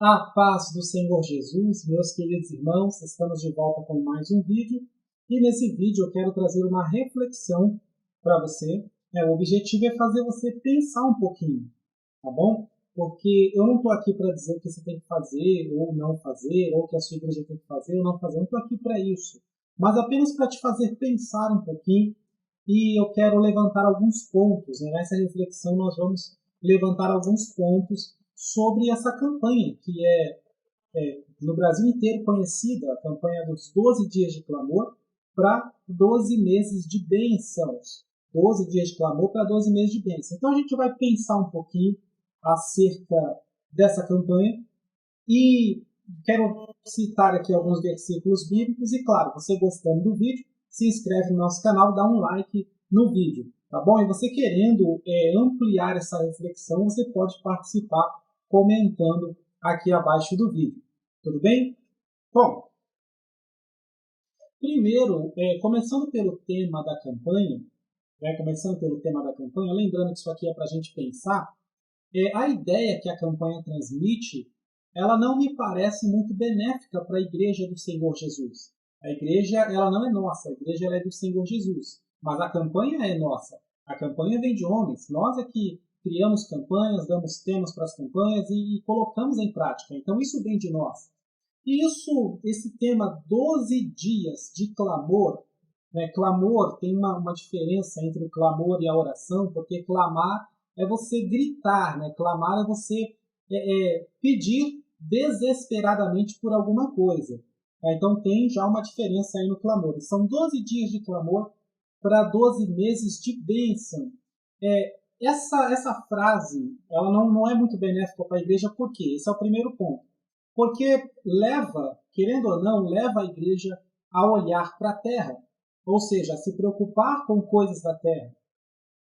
A paz do Senhor Jesus, meus queridos irmãos, estamos de volta com mais um vídeo e nesse vídeo eu quero trazer uma reflexão para você. O objetivo é fazer você pensar um pouquinho, tá bom? Porque eu não estou aqui para dizer o que você tem que fazer ou não fazer, ou o que a sua igreja tem que fazer ou não fazer, eu não estou aqui para isso, mas apenas para te fazer pensar um pouquinho e eu quero levantar alguns pontos. Nessa reflexão nós vamos levantar alguns pontos sobre essa campanha, que é no Brasil inteiro conhecida, a campanha dos 12 dias de clamor para 12 meses de bênçãos. 12 dias de clamor para 12 meses de bênção. Então a gente vai pensar um pouquinho acerca dessa campanha e quero citar aqui alguns versículos bíblicos e, claro, você gostando do vídeo, se inscreve no nosso canal, dá um like no vídeo, tá bom? E você querendo ampliar essa reflexão, você pode participar comentando aqui abaixo do vídeo, tudo bem? Bom, primeiro, começando pelo tema da campanha, lembrando que isso aqui é para a gente pensar, a ideia que a campanha transmite, ela não me parece muito benéfica para a Igreja do Senhor Jesus. A igreja, ela não é nossa, a igreja ela é do Senhor Jesus, mas a campanha é nossa. A campanha vem de homens, nós é que criamos campanhas, damos temas para as campanhas e colocamos em prática, então isso vem de nós. E esse tema 12 dias de clamor, né? Clamor tem uma diferença entre o clamor e a oração, porque clamar é você gritar, né? Clamar é você pedir desesperadamente por alguma coisa. Tá? Então tem já uma diferença aí no clamor. E são 12 dias de clamor para 12 meses de bênção. Essa frase ela não é muito benéfica para a igreja, por quê? Esse é o primeiro ponto. Porque leva, querendo ou não, leva a igreja a olhar para a terra, ou seja, a se preocupar com coisas da terra.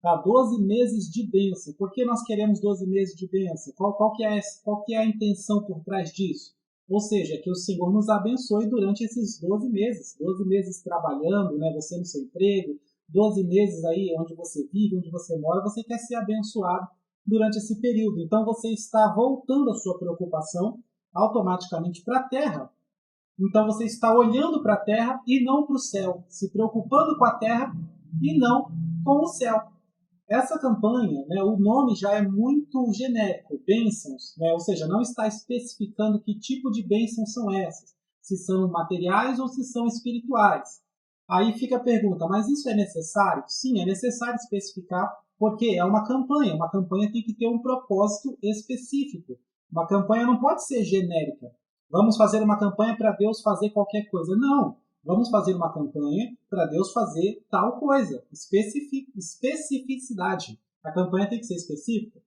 Tá? 12 meses de bênção. Por que nós queremos 12 meses de bênção? Qual que é a intenção por trás disso? Ou seja, que o Senhor nos abençoe durante esses 12 meses. 12 meses trabalhando, né? Você no seu emprego, 12 meses aí onde você vive, onde você mora, você quer ser abençoado durante esse período. Então você está voltando a sua preocupação automaticamente para a terra. Então você está olhando para a terra e não para o céu, se preocupando com a terra e não com o céu. Essa campanha, né, o nome já é muito genérico, bênçãos, né, ou seja, não está especificando que tipo de bênçãos são essas, se são materiais ou se são espirituais. Aí fica a pergunta, mas isso é necessário? Sim, é necessário especificar, porque é uma campanha tem que ter um propósito específico. Uma campanha não pode ser genérica. Vamos fazer uma campanha para Deus fazer qualquer coisa. Não, vamos fazer uma campanha para Deus fazer tal coisa. Especificidade. A campanha tem que ser específica.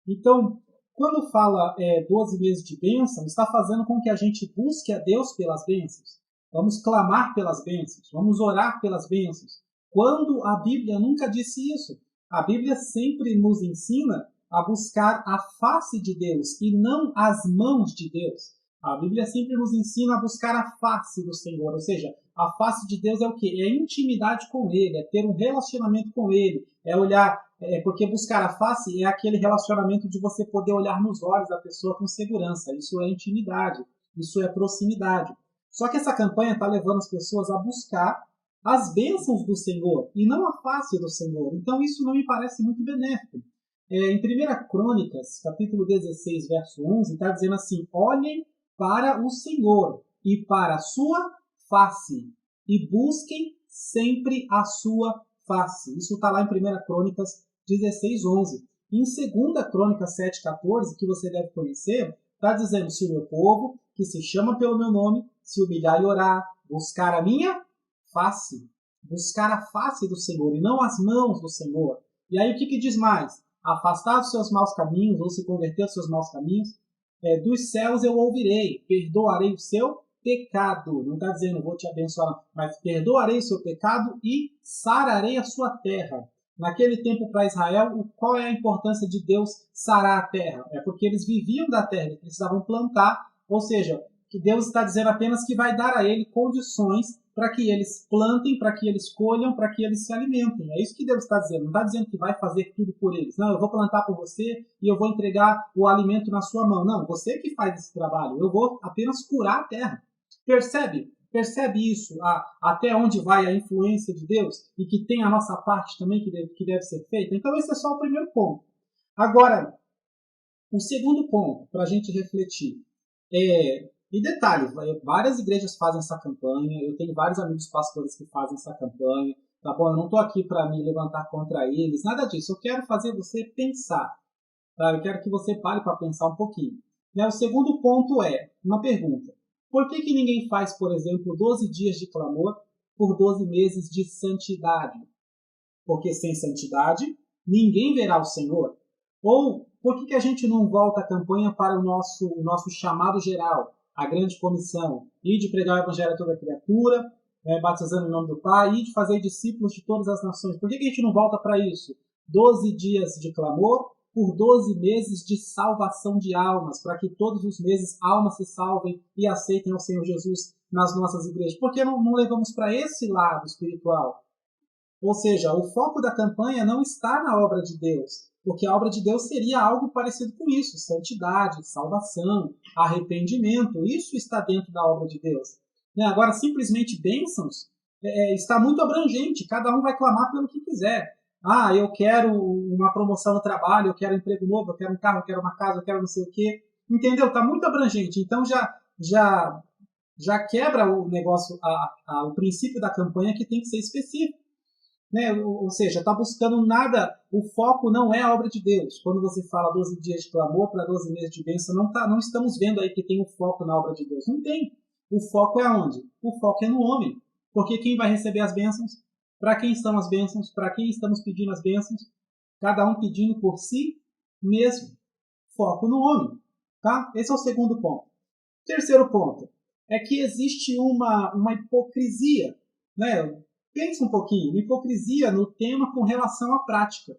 Então, quando fala 12 meses de bênção, está fazendo com que a gente busque a Deus pelas bênçãos. Vamos clamar pelas bênçãos. Vamos orar pelas bênçãos. Quando a Bíblia nunca disse isso. A Bíblia sempre nos ensina a buscar a face de Deus e não as mãos de Deus. A Bíblia sempre nos ensina a buscar a face do Senhor, ou seja, a face de Deus é o quê? É a intimidade com Ele, é ter um relacionamento com Ele, é olhar, porque buscar a face é aquele relacionamento de você poder olhar nos olhos da pessoa com segurança, isso é intimidade, isso é proximidade. Só que essa campanha está levando as pessoas a buscar as bênçãos do Senhor e não a face do Senhor, então isso não me parece muito benéfico. Em 1 Crônicas, capítulo 16, verso 11, está dizendo assim, olhem para o Senhor e para a sua face, e busquem sempre a sua face. Isso está lá em 1 Crônicas 16, 11. Em 2 Crônicas 7, 14, que você deve conhecer, está dizendo, se o meu povo, que se chama pelo meu nome, se humilhar e orar, buscar a minha face, buscar a face do Senhor e não as mãos do Senhor. E aí o que diz mais? Afastar dos seus maus caminhos ou se converter aos seus maus caminhos, dos céus eu ouvirei, perdoarei o seu pecado. Não está dizendo vou te abençoar, mas perdoarei o seu pecado e sararei a sua terra. Naquele tempo para Israel, qual é a importância de Deus sarar a terra? É porque eles viviam da terra, eles precisavam plantar, ou seja, que Deus está dizendo apenas que vai dar a ele condições para que eles plantem, para que eles colham, para que eles se alimentem. É isso que Deus está dizendo. Não está dizendo que vai fazer tudo por eles. Não, eu vou plantar por você e eu vou entregar o alimento na sua mão. Não, você que faz esse trabalho. Eu vou apenas curar a terra. Percebe? Percebe isso? Até onde vai a influência de Deus? E que tem a nossa parte também que deve ser feita? Então esse é só o primeiro ponto. Agora, o segundo ponto, para a gente refletir, e detalhe, várias igrejas fazem essa campanha, eu tenho vários amigos pastores que fazem essa campanha, tá bom? Eu não estou aqui para me levantar contra eles, nada disso. Eu quero fazer você pensar, tá? Eu quero que você pare para pensar um pouquinho. O segundo ponto é uma pergunta. Por que ninguém faz, por exemplo, 12 dias de clamor por 12 meses de santidade? Porque sem santidade, ninguém verá o Senhor. Ou por que a gente não volta a campanha para o nosso chamado geral, a grande comissão, e de pregar o evangelho a toda criatura, batizando em nome do Pai, e de fazer discípulos de todas as nações? Por que a gente não volta para isso? 12 dias de clamor por 12 meses de salvação de almas, para que todos os meses almas se salvem e aceitem ao Senhor Jesus nas nossas igrejas. Por que não levamos para esse lado espiritual? Ou seja, o foco da campanha não está na obra de Deus, porque a obra de Deus seria algo parecido com isso: santidade, salvação, arrependimento. Isso está dentro da obra de Deus. Agora, simplesmente bênçãos está muito abrangente. Cada um vai clamar pelo que quiser. Eu quero uma promoção no trabalho, eu quero um emprego novo, eu quero um carro, eu quero uma casa, eu quero não sei o quê. Entendeu? Está muito abrangente. Então já quebra o negócio, o princípio da campanha, que tem que ser específico. Ou seja, está buscando nada, o foco não é a obra de Deus. Quando você fala 12 dias de clamor para 12 meses de bênção, não estamos vendo aí que tem um foco na obra de Deus. Não tem. O foco é onde? O foco é no homem. Porque quem vai receber as bênçãos? Para quem são as bênçãos? Para quem estamos pedindo as bênçãos? Cada um pedindo por si mesmo. Foco no homem. Tá? Esse é o segundo ponto. Terceiro ponto é que existe uma hipocrisia, né? Pensa um pouquinho, uma hipocrisia no tema com relação à prática.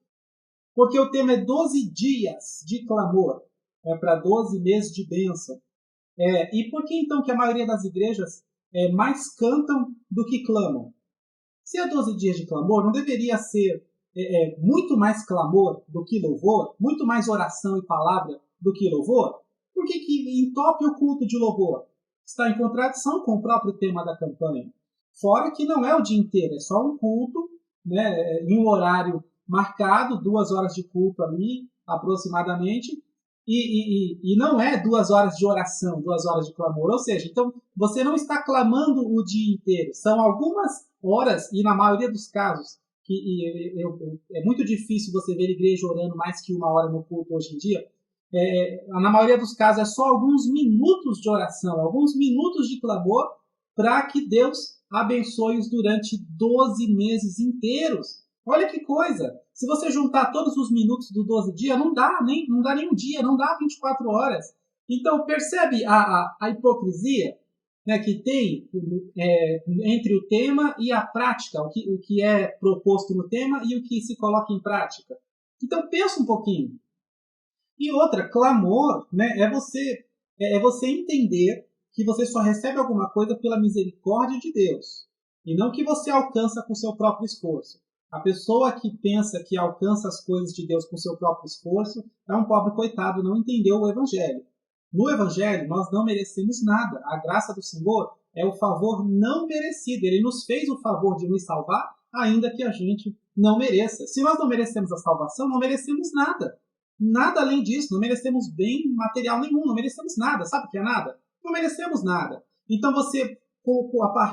Porque o tema é 12 dias de clamor, para 12 meses de bênção. E por que então que a maioria das igrejas mais cantam do que clamam? Se é 12 dias de clamor, não deveria ser muito mais clamor do que louvor? Muito mais oração e palavra do que louvor? Por que entope o culto de louvor? Está em contradição com o próprio tema da campanha. Fora que não é o dia inteiro, é só um culto, né, em um horário marcado, 2 horas de culto ali, aproximadamente, e não é 2 horas de oração, 2 horas de clamor. Ou seja, então você não está clamando o dia inteiro. São algumas horas, e na maioria dos casos, é muito difícil você ver igreja orando mais que 1 hora no culto hoje em dia. Na maioria dos casos é só alguns minutos de oração, alguns minutos de clamor, para que Deus abençoe-os durante 12 meses inteiros. Olha que coisa! Se você juntar todos os minutos do 12 dias, não dá nem um dia, não dá 24 horas. Então, percebe a hipocrisia, né, que tem entre o tema e a prática, o que é proposto no tema e o que se coloca em prática. Então, pensa um pouquinho. E outra, clamor, né, é você entender que você só recebe alguma coisa pela misericórdia de Deus, e não que você alcança com seu próprio esforço. A pessoa que pensa que alcança as coisas de Deus com seu próprio esforço é um pobre coitado, não entendeu o Evangelho. No Evangelho, nós não merecemos nada. A graça do Senhor é o favor não merecido. Ele nos fez o favor de nos salvar, ainda que a gente não mereça. Se nós não merecemos a salvação, não merecemos nada. Nada além disso, não merecemos bem material nenhum, não merecemos nada. Sabe o que é nada? Não merecemos nada. Então você,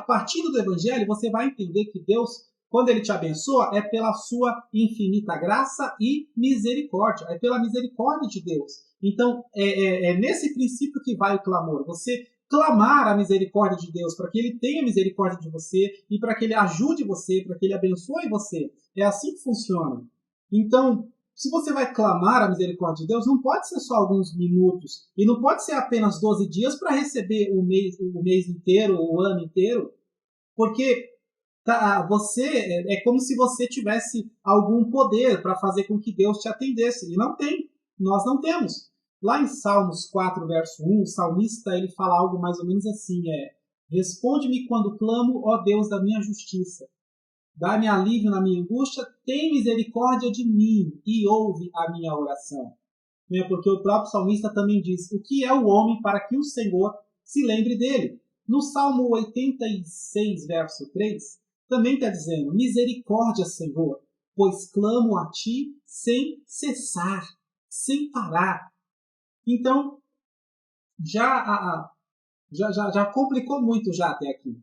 partindo do Evangelho, você vai entender que Deus, quando Ele te abençoa, é pela sua infinita graça e misericórdia. É pela misericórdia de Deus. Então, é nesse princípio que vai o clamor. Você clamar a misericórdia de Deus, para que Ele tenha misericórdia de você e para que Ele ajude você, para que Ele abençoe você. É assim que funciona. Então, se você vai clamar a misericórdia de Deus, não pode ser só alguns minutos. E não pode ser apenas 12 dias para receber o mês inteiro, o ano inteiro. Porque é como se você tivesse algum poder para fazer com que Deus te atendesse. E não tem. Nós não temos. Lá em Salmos 4, verso 1, o salmista ele fala algo mais ou menos assim, responde-me quando clamo, ó Deus da minha justiça. Dá-me alívio na minha angústia, tem misericórdia de mim e ouve a minha oração. Porque o próprio salmista também diz, o que é o homem para que o Senhor se lembre dele? No Salmo 86, verso 3, também está dizendo, misericórdia, Senhor, pois clamo a ti sem cessar, sem parar. Então, já complicou muito já até aqui.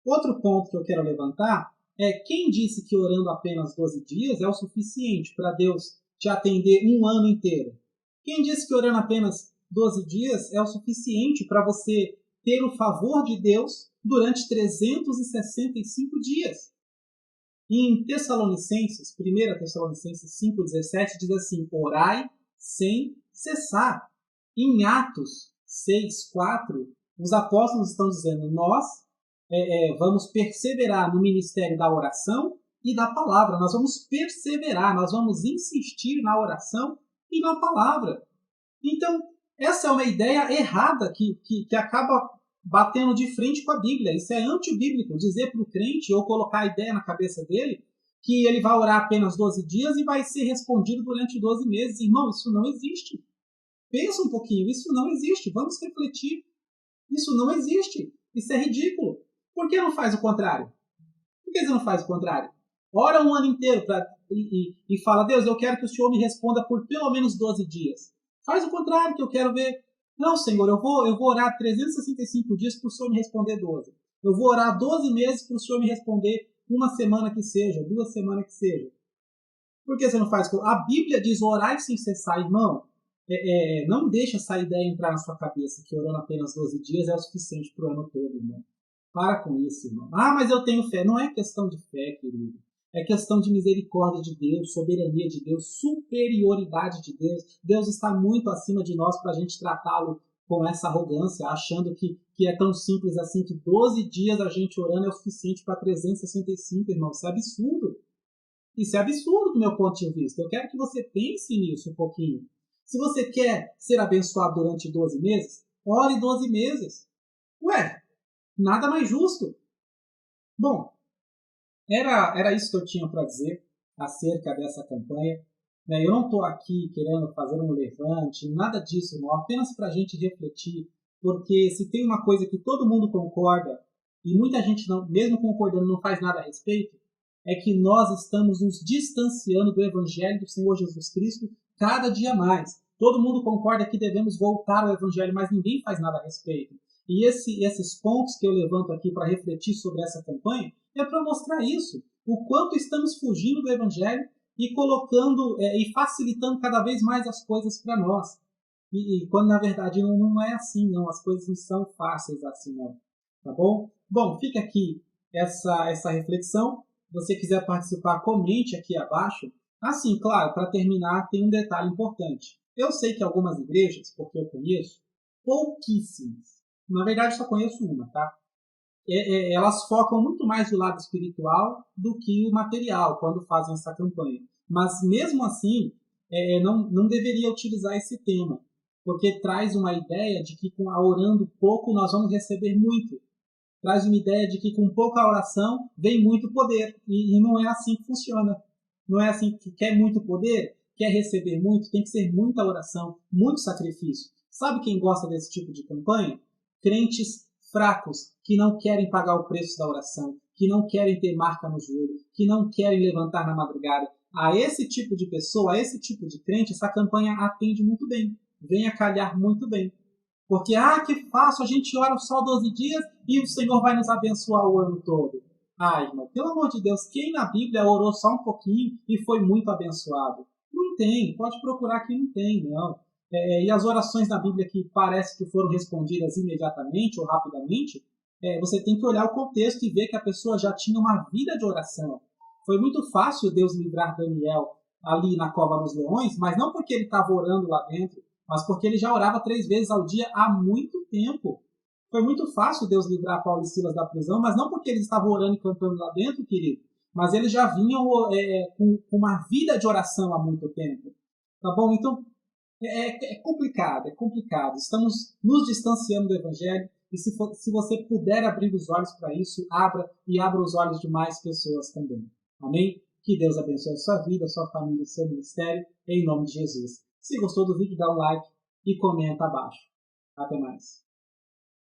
Outro ponto que eu quero levantar é quem disse que orando apenas 12 dias é o suficiente para Deus te atender um ano inteiro? Quem disse que orando apenas 12 dias é o suficiente para você ter o favor de Deus durante 365 dias? Em Tessalonicenses, 1 Tessalonicenses 5,17 diz assim, orai sem cessar. Em Atos 6,4, os apóstolos estão dizendo, nós vamos perseverar no ministério da oração e da palavra. Nós vamos perseverar, nós vamos insistir na oração e na palavra. Então, essa é uma ideia errada que acaba batendo de frente com a Bíblia. Isso é antibíblico, dizer para o crente ou colocar a ideia na cabeça dele que ele vai orar apenas 12 dias e vai ser respondido durante 12 meses. Irmão, isso não existe. Pensa um pouquinho, isso não existe. Vamos refletir. Isso não existe. Isso é ridículo. Por que não faz o contrário? Por que você não faz o contrário? Ora um ano inteiro e fala, Deus, eu quero que o Senhor me responda por pelo menos 12 dias. Faz o contrário, que eu quero ver. Não, Senhor, eu vou orar 365 dias para o Senhor me responder 12. Eu vou orar 12 meses para o Senhor me responder uma semana que seja, 2 semanas que seja. Por que você não faz? A Bíblia diz orar sem cessar, irmão. Não deixa essa ideia entrar na sua cabeça que orando apenas 12 dias é o suficiente para o ano todo, irmão. Para com isso, irmão. Ah, mas eu tenho fé. Não é questão de fé, querido. É questão de misericórdia de Deus, soberania de Deus, superioridade de Deus. Deus está muito acima de nós para a gente tratá-lo com essa arrogância, achando que é tão simples assim, que 12 dias a gente orando é o suficiente para 365, irmão. Isso é absurdo. Isso é absurdo do meu ponto de vista. Eu quero que você pense nisso um pouquinho. Se você quer ser abençoado durante 12 meses, ore 12 meses. Ué, nada mais justo. Bom, era isso que eu tinha para dizer acerca dessa campanha. Eu não estou aqui querendo fazer um levante, nada disso, irmão, apenas para a gente refletir, porque se tem uma coisa que todo mundo concorda, e muita gente, não, mesmo concordando, não faz nada a respeito, é que nós estamos nos distanciando do Evangelho do Senhor Jesus Cristo cada dia mais. Todo mundo concorda que devemos voltar ao Evangelho, mas ninguém faz nada a respeito. E esses pontos que eu levanto aqui para refletir sobre essa campanha é para mostrar isso, o quanto estamos fugindo do Evangelho e colocando e facilitando cada vez mais as coisas para nós. E quando na verdade não é assim, não. As coisas não são fáceis assim, não. Tá bom? Bom, fica aqui essa reflexão. Se você quiser participar, comente aqui abaixo. Assim, claro, para terminar, tem um detalhe importante. Eu sei que algumas igrejas, porque eu conheço, pouquíssimas, na verdade só conheço uma, tá? Elas focam muito mais do lado espiritual do que o material quando fazem essa campanha. Mas mesmo assim, não deveria utilizar esse tema, porque traz uma ideia de que orando pouco nós vamos receber muito. Traz uma ideia de que com pouca oração vem muito poder. E não é assim que funciona. Não é assim que quer muito poder, quer receber muito, tem que ser muita oração, muito sacrifício. Sabe quem gosta desse tipo de campanha? Crentes fracos, que não querem pagar o preço da oração, que não querem ter marca no joelho, que não querem levantar na madrugada. A esse tipo de pessoa, a esse tipo de crente, essa campanha atende muito bem, vem a calhar muito bem. Porque, que fácil, a gente ora só 12 dias e o Senhor vai nos abençoar o ano todo. Irmão, pelo amor de Deus, quem na Bíblia orou só um pouquinho e foi muito abençoado? Não tem, pode procurar que não tem, não. E as orações na Bíblia que parece que foram respondidas imediatamente ou rapidamente, você tem que olhar o contexto e ver que a pessoa já tinha uma vida de oração. Foi muito fácil Deus livrar Daniel ali na cova dos leões, mas não porque ele estava orando lá dentro, mas porque ele já orava 3 vezes ao dia há muito tempo. Foi muito fácil Deus livrar Paulo e Silas da prisão, mas não porque eles estavam orando e cantando lá dentro, querido, mas eles já vinham com uma vida de oração há muito tempo. Tá bom? Então, É complicado, é complicado. Estamos nos distanciando do Evangelho e se você puder abrir os olhos para isso, abra e abra os olhos de mais pessoas também. Amém? Que Deus abençoe a sua vida, a sua família, o seu ministério, em nome de Jesus. Se gostou do vídeo, dá um like e comenta abaixo. Até mais.